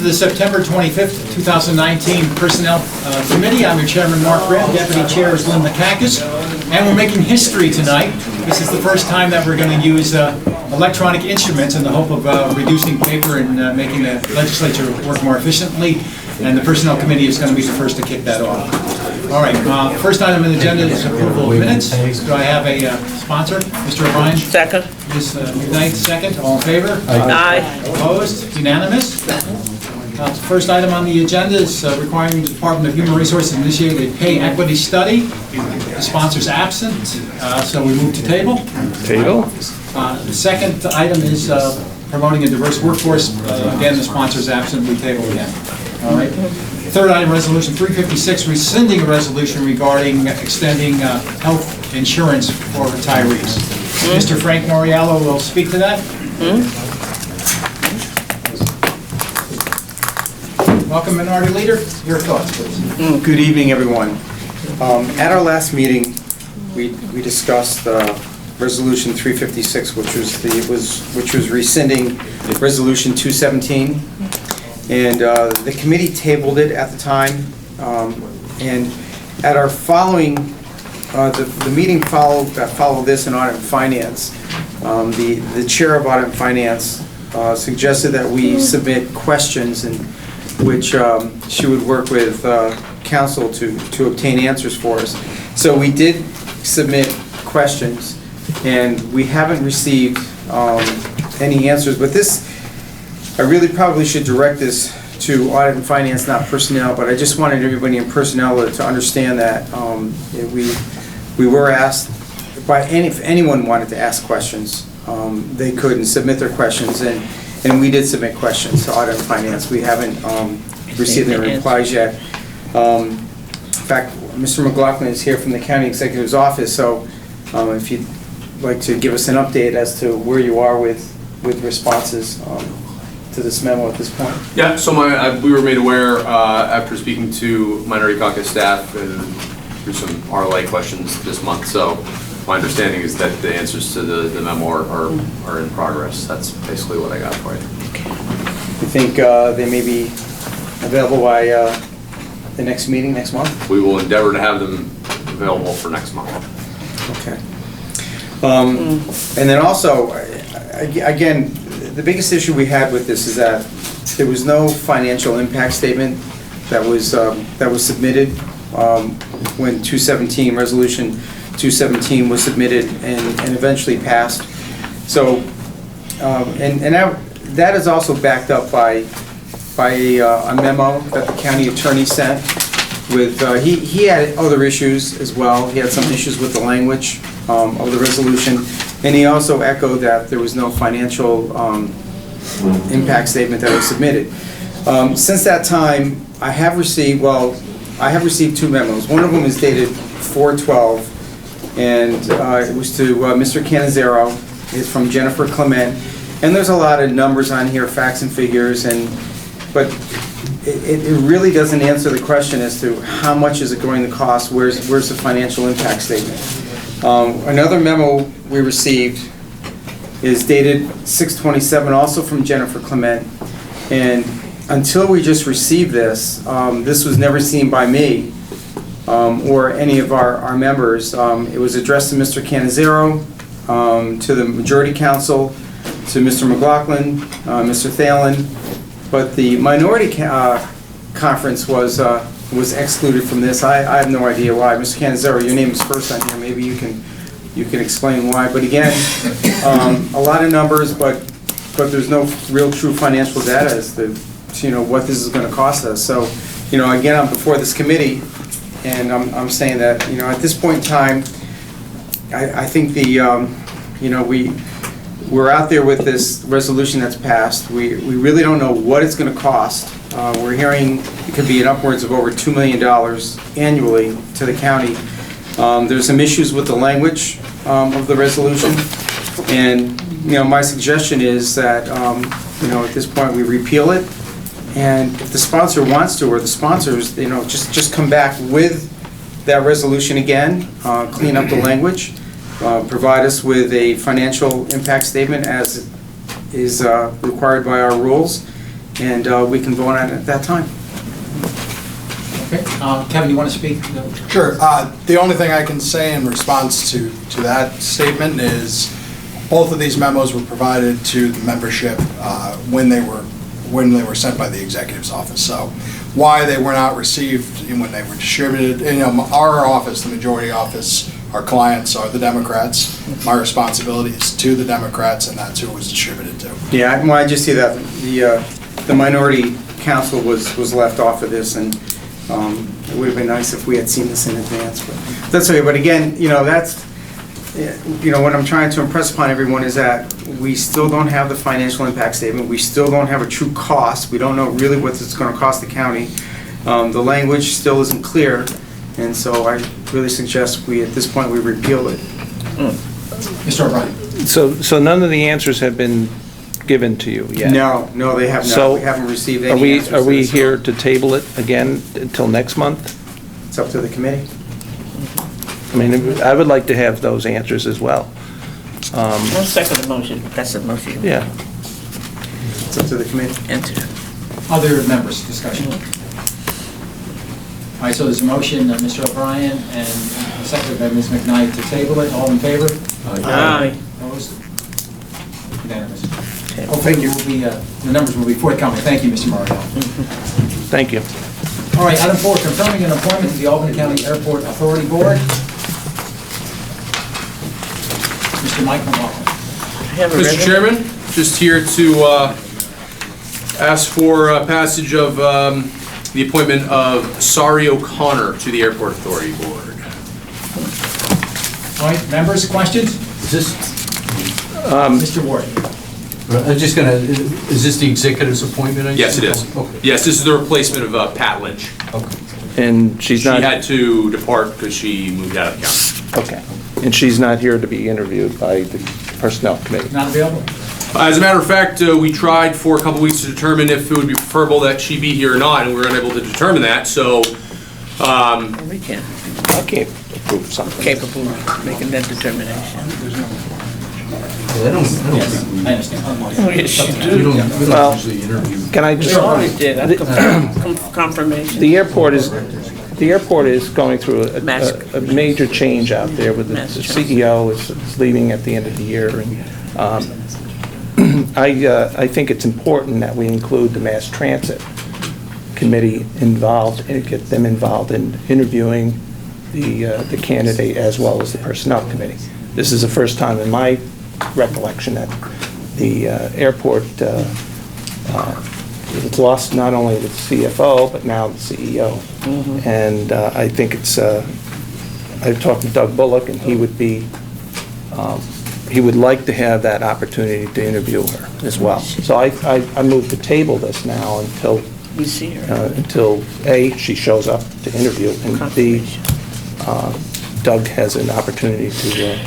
to the September 25th, 2019 Personnel Committee. I'm your Chairman, Mark Graham. Deputy Chair is Lynn Makakis. And we're making history tonight. This is the first time that we're going to use electronic instruments in the hope of reducing paper and making the legislature work more efficiently. And the Personnel Committee is going to be the first to kick that off. All right, first item on the agenda is approval of minutes. Do I have a sponsor? Mr. O'Brien? Second. Ms. McKnight, second. All in favor? Aye. Opposed? Unanimous? First item on the agenda is requiring the Department of Human Resources to initiate a pay equity study. The sponsor's absent, so we move to table. Table. The second item is promoting a diverse workforce. Again, the sponsor's absent, we table again. All right. Third item, Resolution 356, rescinding a resolution regarding extending health insurance for retirees. Mr. Frank Moriello will speak to that. Welcome, Minority Leader. Your thoughts, please. Good evening, everyone. At our last meeting, we discussed Resolution 356, which was rescinding Resolution 217, and the committee tabled it at the time. And at our following, the meeting followed this in Audit and Finance. The chair of Audit and Finance suggested that we submit questions and which she would work with counsel to obtain answers for us. So we did submit questions, and we haven't received any answers. But this, I really probably should direct this to Audit and Finance, not Personnel, but I just wanted everybody in Personnel to understand that we were asked, if anyone wanted to ask questions, they could and submit their questions, and we did submit questions to Audit and Finance. We haven't received any replies yet. In fact, Mr. McLaughlin is here from the County Executive's Office, so if you'd like to give us an update as to where you are with responses to this memo at this point. Yeah, so we were made aware after speaking to Minority Caucus staff and through some RLA questions this month. So my understanding is that the answers to the memo are in progress. That's basically what I got for you. You think they may be available by the next meeting next month? We will endeavor to have them available for next month. Okay. And then also, again, the biggest issue we had with this is that there was no financial impact statement that was submitted when Resolution 217 was submitted and eventually passed. So, and that is also backed up by a memo that the county attorney sent with, he had other issues as well. He had some issues with the language of the resolution, and he also echoed that there was no financial impact statement that was submitted. Since that time, I have received two memos. One of them is dated 4/12, and it was to Mr. Canizero. It's from Jennifer Clement, and there's a lot of numbers on here, facts and figures, but it really doesn't answer the question as to how much is it going to cost. Where's the financial impact statement? Another memo we received is dated 6/27, also from Jennifer Clement, and until we just received this, this was never seen by me or any of our members. It was addressed to Mr. Canizero, to the Majority Council, to Mr. McLaughlin, Mr. Thalen, but the Minority Conference was excluded from this. I have no idea why. Mr. Canizero, your name is first on here. Maybe you can explain why. But again, a lot of numbers, but there's no real true financial data as to what this is going to cost us. So, again, I'm before this committee, and I'm saying that at this point in time, I think we're out there with this resolution that's passed. We really don't know what it's going to cost. We're hearing it could be upwards of over $2 million annually to the county. There's some issues with the language of the resolution, and my suggestion is that at this point we repeal it, and if the sponsor wants to, or the sponsors, just come back with that resolution again, clean up the language, provide us with a financial impact statement as is required by our rules, and we can vote on it at that time. Okay, Kevin, you want to speak? Sure. The only thing I can say in response to that statement is both of these memos were provided to the membership when they were sent by the executive's office. So why they were not received and when they were distributed, our office, the majority office, our clients are the Democrats. My responsibility is to the Democrats, and that's who it was distributed to. Yeah, well, I just see that the minority council was left off of this, and it would have been nice if we had seen this in advance, but that's okay. But again, that's, what I'm trying to impress upon everyone is that we still don't have the financial impact statement. We still don't have a true cost. We don't know really what it's going to cost the county. The language still isn't clear, and so I really suggest at this point, we repeal it. Mr. O'Brien? So none of the answers have been given to you yet? No, they have not. So We haven't received any answers. Are we to this. here to table it again until next month? It's up to the committee. I mean, I would like to have those answers as well. I'll second the motion. That's the motion. Yeah. It's up to the committee. Enter. Other members, discussion? All right, so there's a motion, Mr. O'Brien, and a second by Ms. McKnight to table it. All in favor? Aye. Opposed? Unanimous. Hopefully, the numbers will be forthcoming. Thank you, Mr. Mario. Thank you. All right, item 4, confirming an appointment to the Albany County Airport Authority Board. Mr. Mike McLaughlin. Mr. Chairman, just here to ask for passage of the appointment of Sari O'Connor to the Airport Authority Board. All right, members, questions? Mr. Ward. I'm just gonna, is this the executive's appointment? I Yes, it is. Okay. Yes, this is the replacement of Pat Lynch. Okay. And she's She not... had to depart because she moved out of the county. Okay. And she's not here to be interviewed by the Personnel Committee? Not available? As a matter of fact, we tried for a couple weeks to determine if it would be preferable that she be here or not, and we were unable to determine that, so, We can. I can't approve something. Capable of making that determination. I don't Yes, think I understand. Oh, yes, you we do. don't Well- usually interview. Can I We just... always did. Confirmation. The airport is going through a major change out there with the CEO is leaving at the end of the year. And I think it's important that we include the Mass Transit Committee involved and get them involved in interviewing the candidate as well as the Personnel Committee. This is the first time in my recollection that the airport it's lost not only the CFO, but now the CEO. And I think it's, I talked to Doug Bullock, and he would like to have that opportunity to interview her as well. So I move to table this now until, We see her. until A, she shows up to interview, and B, Doug has an opportunity to...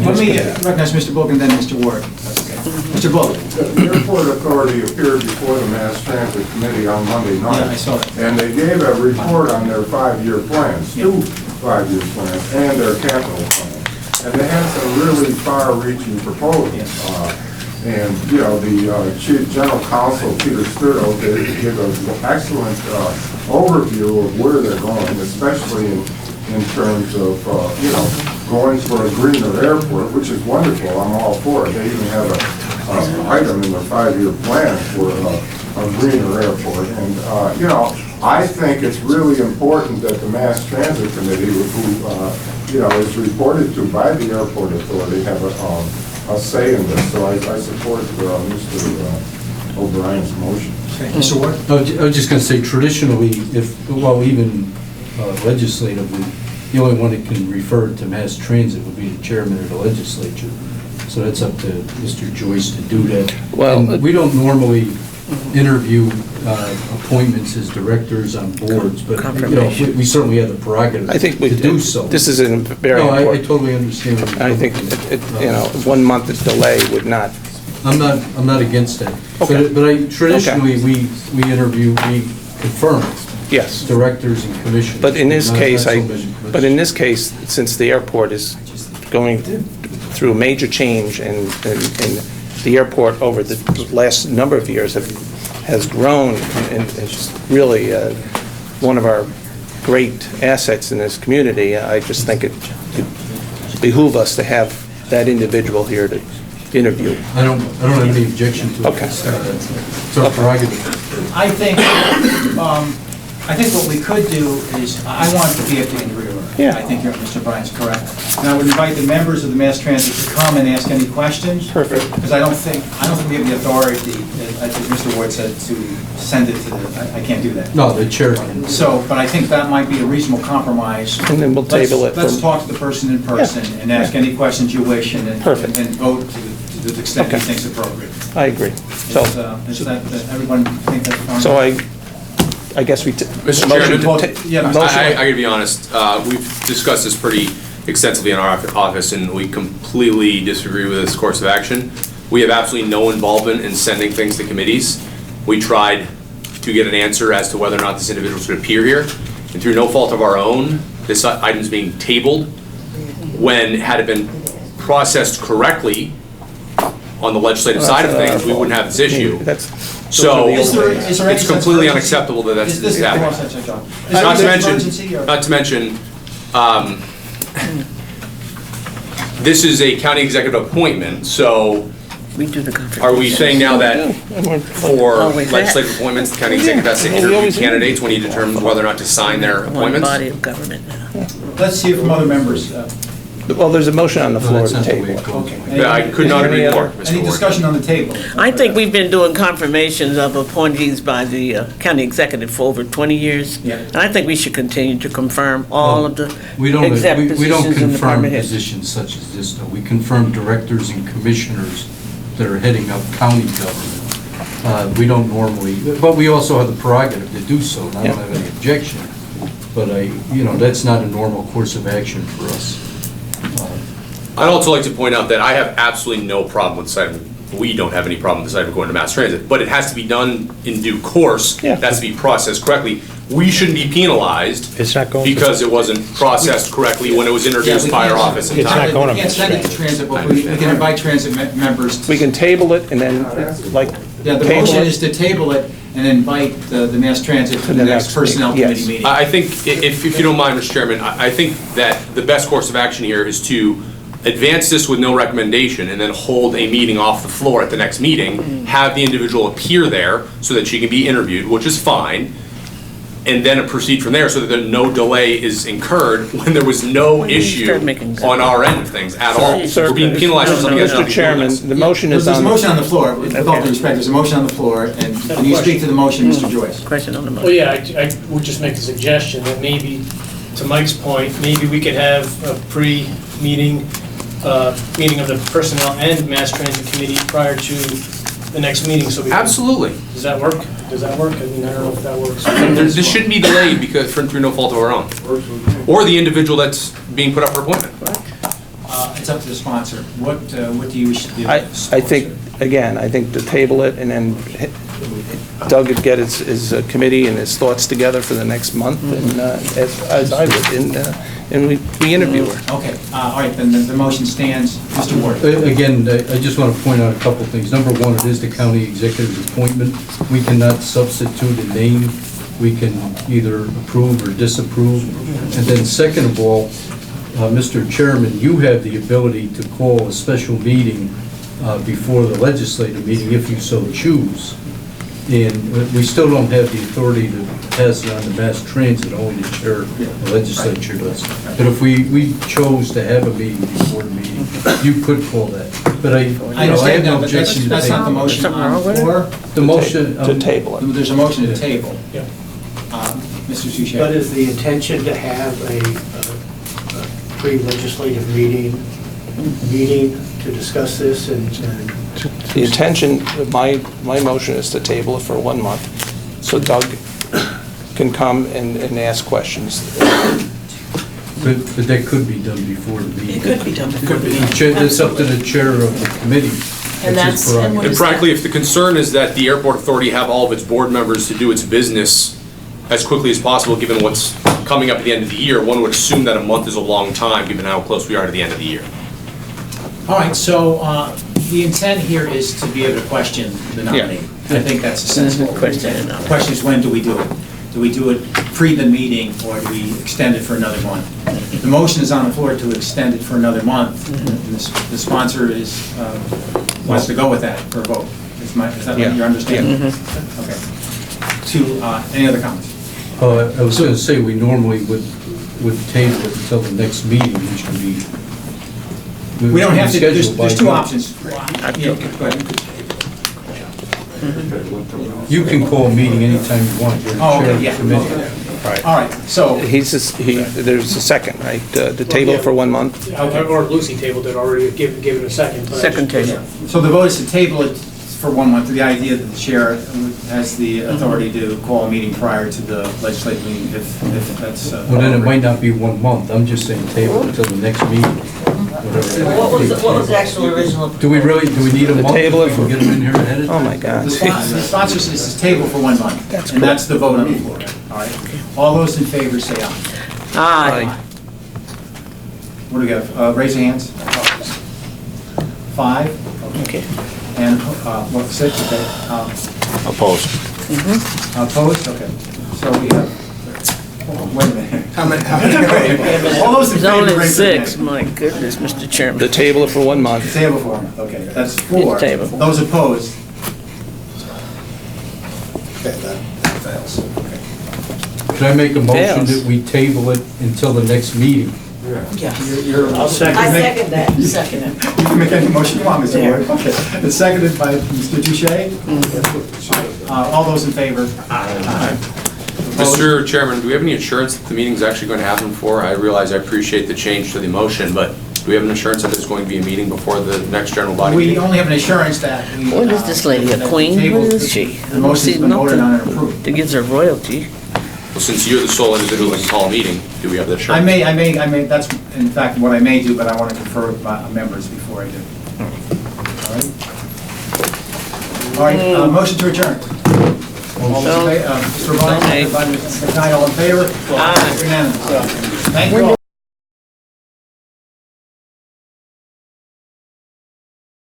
Let me recognize Mr. Bullock and then Mr. Ward. Okay. Mr. Bullock. The Airport Authority appeared before the Mass Transit Committee on Monday night. Yeah, I saw that. And they gave a report on their 5-year plans, two 5-year plans, and their capital plan. And they had some really far-reaching proposals. And, the Chief General Counsel, Peter Sturdo, gave an excellent overview of where they're going, especially in terms of, going for a greener airport, which is wonderful. I'm all for it. They even have an item in the 5-year plan for a greener airport. And, I think it's really important that the Mass Transit Committee, who, is reported to by the Airport Authority, have a say in this. So I support Mr. O'Brien's motion. Okay, Mr. Ward. I was just gonna say, traditionally, even legislatively, the only one that can refer to Mass Transit would be the chairman of the legislature. So that's up to Mr. Joyce to do that. Well, And we don't normally interview appointments as directors on boards, but, Confirmation. we certainly have the prerogative I think to do so. this is a very No, I important... totally understand. what you're I think, talking 1 month of delay would not... I'm not against that. Okay. But traditionally, we confirm Yes. directors and commissioners. But in this Not case, so much- but in this case, since the airport is going through a major change and the airport over the last number of years has grown and is really one of our great assets in this community. I just think it could behoove us to have that individual here to interview. I don't have any objection to it. Okay. It's our prerogative. I think what we could do is, I want to be at the interviewer. Yeah. I think Mr. Bryan's correct. And I would invite the members of the Mass Transit to come and ask any questions. Perfect. Because I don't think we have the authority, as Mr. Ward said, to send it to I can't do that. No, the chair can. So, but I think that might be a reasonable compromise. And then we'll table it Let's for- talk to the person in person and ask any questions you wish and then Perfect. vote to the extent he Okay. thinks appropriate. I agree. So, Is that, everyone think that's fine? so I guess we... Mr. motion Chairman? to ta- Yeah, Mr. motion- I gotta be honest, we've discussed this pretty extensively in our office, and we completely disagree with this course of action. We have absolutely no involvement in sending things to committees. We tried to get an answer as to whether or not this individual should appear here, and through no fault of our own, this item's being tabled, when, had it been processed correctly on the legislative side of things, we wouldn't have this issue. That's... So, Is there any it's sense of completely urgency? unacceptable that that's Is this happening. Not to mention, this is a county executive appointment, so We do the confirmation. are we saying now that for Always that. legislative appointments, the county executive has to Yeah, we interview always candidates when he determines whether or not to sign their One appointments? body of government now. Let's hear from other members. Well, there's a motion on the No, floor that's to not the way table it it. goes. Okay. Yeah, I could not agree more, Any Mr. Ward. discussion on the table? I think we've been doing confirmations of appointees by the county executive for over 20 years. Yeah. And I think we should continue to confirm all of the We don't exempt we don't positions in confirm department heads. positions such as this, though. We confirm directors and commissioners that are heading up county government. We don't normally, but we also have the prerogative to do so, and I don't have any objection. But that's not a normal course of action for us. I'd also like to point out that I have absolutely no problem with deciding, we don't have any problem deciding we're going to mass transit, but it has to be done in due course. Yeah. It has to be processed correctly. We shouldn't be penalized It's not going to. because it wasn't processed correctly when it was introduced by our office in It's not time. going to We can't send it to transit, but we can invite transit members. We can table it and then, like, Yeah, the table motion it. is to table it and invite the mass transit to the next personnel meeting, committee yes. meeting. I think, if you don't mind, Mr. Chairman, I think that the best course of action here is to advance this with no recommendation and then hold a meeting off the floor at the next meeting, have the individual appear there so that she can be interviewed, which is fine, and then proceed from there so that no delay is incurred when there was no When you issue start making on our end of things at all. Sir, We're being penalized for something that's not Mr. being Chairman, penalized. the motion is There's a on... motion on the floor, with all due respect, there's a motion on the floor, and can you speak to the motion, Mr. Joyce? Question on the Well, motion. yeah, I would just make a suggestion that maybe, to Mike's point, maybe we could have a pre-meeting, meeting of the Personnel and Mass Transit Committee prior to the next meeting, so we can... Absolutely. Does that work? Does that work? I mean, I don't know if that works. This shouldn't be delayed because, through no fault of our own. Or the individual that's being put up for appointment. It's up to the sponsor. What do you wish to do? I think, again, I think to table it and then Doug would get his committee and his thoughts together for the next month, and as I would, and we interview her. Okay, all right, then the motion stands. Mr. Ward? Again, I just want to point out a couple of things. Number one, it is the county executive's appointment. We cannot substitute a name. We can either approve or disapprove. And then second of all, Mr. Chairman, you have the ability to call a special meeting before the legislative meeting if you so choose. And we still don't have the authority to pass it on to mass transit, only the chair of the legislature does. But if we chose to have a meeting before the meeting, you could call that. But I I understand have that, no but objection to that's not the table. motion Something on wrong the with it? floor. The motion. To table it. There's a motion to table. Yeah. Mr. Suchet? But is the intention to have a pre-legislative meeting to discuss this and The intention, my motion is to table it for 1 month, so Doug can come and ask questions. But that could be done before the meeting. It could be done before the meeting. It's up to the chair of the committee. And That's his that's- and what prerogative. And frankly, if the concern is that the airport authority have all of its board members to do its business as quickly as possible, given what's coming up at the end of the year, one would assume that a month is a long time, given how close we are to the end of the year. All right, so the intent here is to be able to question the nominee. I think that's a sensible Question intent. the nominee. The question is, when do we do it? Do we do it pre the meeting, or do we extend it for another month? The motion is on the floor to extend it for another month, and the sponsor wants to go with that for a vote. Is that Yeah. what your understanding? Okay. Any other comments? I was going to say, we normally would table it until the next meeting, which can be. We don't have to, scheduled by there's two month. options. Yeah, go ahead. You can call a meeting anytime you want. You're the Oh, chair okay, of the yeah. committee. All right, so, There's a second, right? The table for 1 month? Or Lucy tabled it already, given a second. but I Second just- table. so the vote is to table it for 1 month, the idea that the chair has the authority to call a meeting prior to the legislative meeting, if that's. Well, then it might not be 1 month. I'm just saying table until the next meeting. whatever. What was the actual original? Do we need a The month? table it If we for- can get them in here ahead of Oh, time? my God. The sponsor says it's table for 1 month, and that's the vote on the floor, all right? All those in favor say aye. Aye. What do we got, raise your hands? 5, Okay. and, 6, okay. Opposed. Opposed, okay. So we have, wait a minute. How many? All those in It's favor, only raise their hand. 6, my goodness, Mr. Chairman. The table it for 1 month. Table for 1 month, okay, that's 4. Table. Those opposed? Okay, that fails. Can I make a motion Fails. that we table it until the next meeting? I'll second. I second that. Second it. You can make any motion you want, Mr. Ward. Okay. It's seconded by Mr. Duché. All those in favor? Aye. Mr. Chairman, do we have any assurance that the meeting's actually going to happen before? I realize I appreciate the change to the motion, but do we have an assurance that there's going to be a meeting before the next general body We meeting? only have an assurance that we... What is this lady, a that the queen? table- What is she? The motion's been voted on and approved. That gives her royalty. Well, since you're the sole individual that can call a meeting, do we have the assurance? I may, that's in fact what I may do, but I want to confer with my members before I do. All right, motion to adjourn. All those in favor, Mr. Ryan, Aye. Mr. McKay, all in favor? Aye. Unanimous. Thank you all.